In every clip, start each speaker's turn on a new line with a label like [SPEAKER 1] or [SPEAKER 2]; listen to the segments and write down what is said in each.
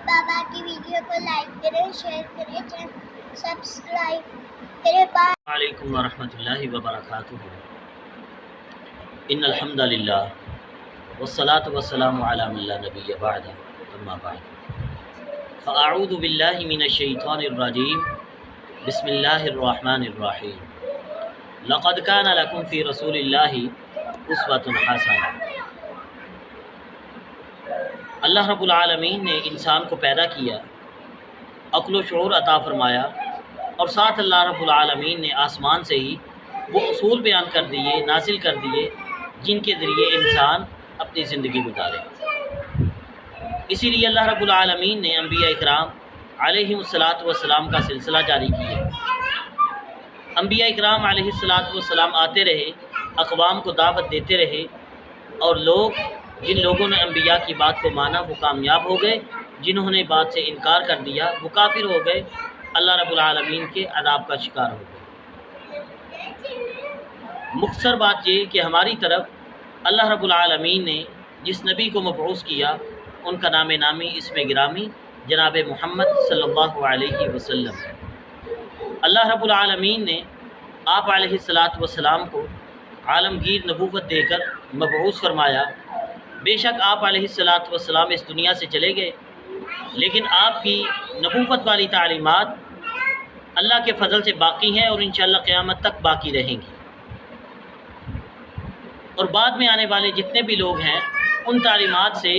[SPEAKER 1] بابا کی ویڈیو کو لائک کریں، شیئر کریں، سبسکرائب کریں۔
[SPEAKER 2] علیکم ورحمۃ اللہ وبرکاتہ۔ ان الحمد للہ والصلاة والسلام علی من لا نبی بعد، اما بعد فاعوذ باللہ من الشیطان الرجیم، بسم اللہ الرحمن الرحیم۔ لقد کان لکم فی رسول اللہ اسوۃ حسنہ۔ اللہ رب العالمین نے انسان کو پیدا کیا، عقل و شعور عطا فرمایا، اور ساتھ اللہ رب العالمین نے آسمان سے ہی وہ اصول بیان کر دیے، نازل کر دیے، جن کے ذریعے انسان اپنی زندگی گزارے۔ اسی لیے اللہ رب العالمین نے انبیاء اکرام علیہم الصلاۃ والسلام کا سلسلہ جاری کیا۔ انبیاء اکرام علیہ الصلاۃ والسلام آتے رہے، اقوام کو دعوت دیتے رہے، اور جن لوگوں نے انبیاء کی بات کو مانا وہ کامیاب ہو گئے، جنہوں نے بات سے انکار کر دیا وہ کافر ہو گئے، اللہ رب العالمین کے عذاب کا شکار ہو گئے۔ مختصر بات یہ کہ ہماری طرف اللہ رب العالمین نے جس نبی کو مبعوث کیا ان کا نام نامی اسم گرامی جناب محمد صلی اللہ علیہ وسلم ہے۔ اللہ رب العالمین نے آپ علیہ الصلاۃ والسلام کو عالمگیر نبوت دے کر مبعوث فرمایا۔ بے شک آپ علیہ الصلاۃ والسلام اس دنیا سے چلے گئے، لیکن آپ کی نبوت والی تعلیمات اللہ کے فضل سے باقی ہیں اور انشاءاللہ قیامت تک باقی رہیں گی، اور بعد میں آنے والے جتنے بھی لوگ ہیں ان تعلیمات سے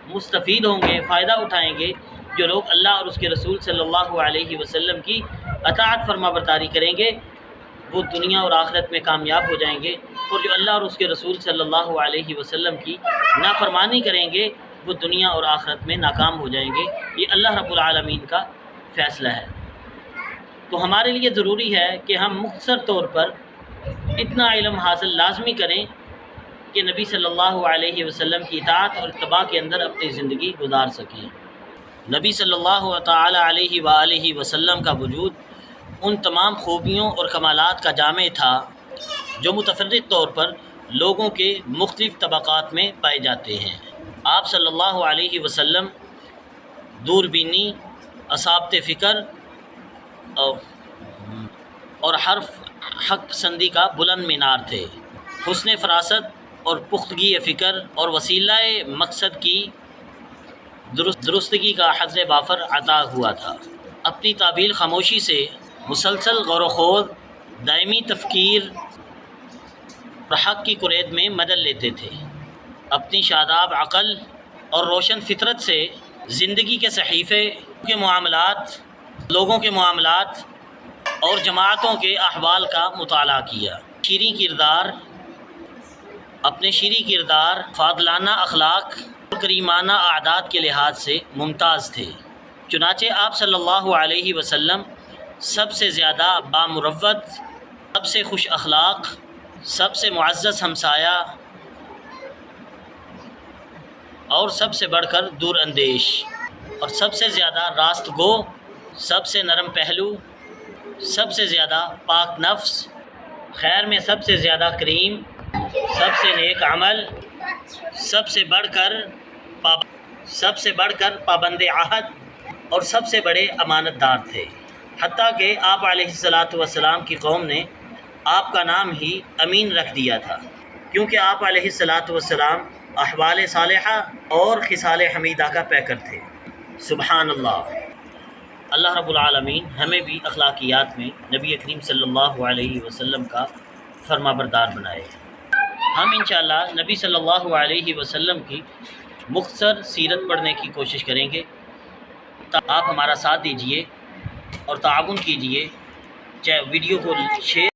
[SPEAKER 2] مستفید ہوں گے، فائدہ اٹھائیں گے، جو لوگ اللہ اور اس کے رسول صلی اللہ علیہ وسلم کی اطاعت فرما برداری کریں گے وہ دنیا اور آخرت میں کامیاب ہو جائیں گے، اور جو اللہ اور اس کے رسول صلی اللہ علیہ وسلم کی نافرمانی کریں گے وہ دنیا اور آخرت میں ناکام ہو جائیں گے۔ یہ اللہ رب العالمین کا فیصلہ ہے۔ تو ہمارے لیے ضروری ہے کہ ہم مختصر طور پر اتنا علم حاصل لازمی کریں کہ نبی صلی اللہ علیہ وسلم کی اطاعت اور اتباع کے اندر اپنی زندگی گزار سکیں۔ نبی صلی اللہ تعالی علیہ وآلہ وسلم کا وجود ان تمام خوبیوں اور کمالات کا جامع تھا جو متفرق طور پر لوگوں کے مختلف طبقات میں پائے جاتے ہیں۔ آپ صلی اللہ علیہ وسلم دور بینی، اصابت فکر اور حق پسندی کا بلند مینار تھے۔ حسن فراست اور پختگی فکر اور وسیلہ مقصد کی درستگی کا حد وافر عطا ہوا تھا۔ اپنی طویل خاموشی سے مسلسل غور و خوض، دائمی تفکیر اور حق کی کرید میں مدد لیتے تھے۔ اپنی شاداب عقل اور روشن فطرت سے زندگی کے صحیفے لوگوں کے معاملات اور جماعتوں کے احوال کا مطالعہ کیا۔ اپنے شیریں کردار، فاضلانہ اخلاق اور کریمانہ عادات کے لحاظ سے ممتاز تھے۔ چنانچہ آپ صلی اللہ علیہ وسلم سب سے زیادہ بامروت، سب سے خوش اخلاق، سب سے معزز ہمسایہ اور سب سے بڑھ کر دور اندیش، اور سب سے زیادہ راست گو، سب سے نرم پہلو، سب سے زیادہ پاک نفس، خیر میں سب سے زیادہ کریم، سب سے نیک عمل، سب سے بڑھ کر پابند عہد اور سب سے بڑے امانت دار تھے۔ حتیٰ کہ آپ علیہ الصلاۃ والسلام کی قوم نے آپ کا نام ہی امین رکھ دیا تھا، کیونکہ آپ علیہ الصلاۃ والسلام احوال صالحہ اور خصال حمیدہ کا پیکر تھے۔ سبحان اللہ۔ اللہ رب العالمین ہمیں بھی اخلاقیات میں نبی کریم صلی اللہ علیہ وسلم کا فرما بردار بنائے۔ ہم انشاءاللہ نبی صلی اللہ علیہ وسلم کی مختصر سیرت پڑھنے کی کوشش کریں گے۔ آپ ہمارا ساتھ دیجئے اور تعاون کیجئے، چاہے ویڈیو کو شیئر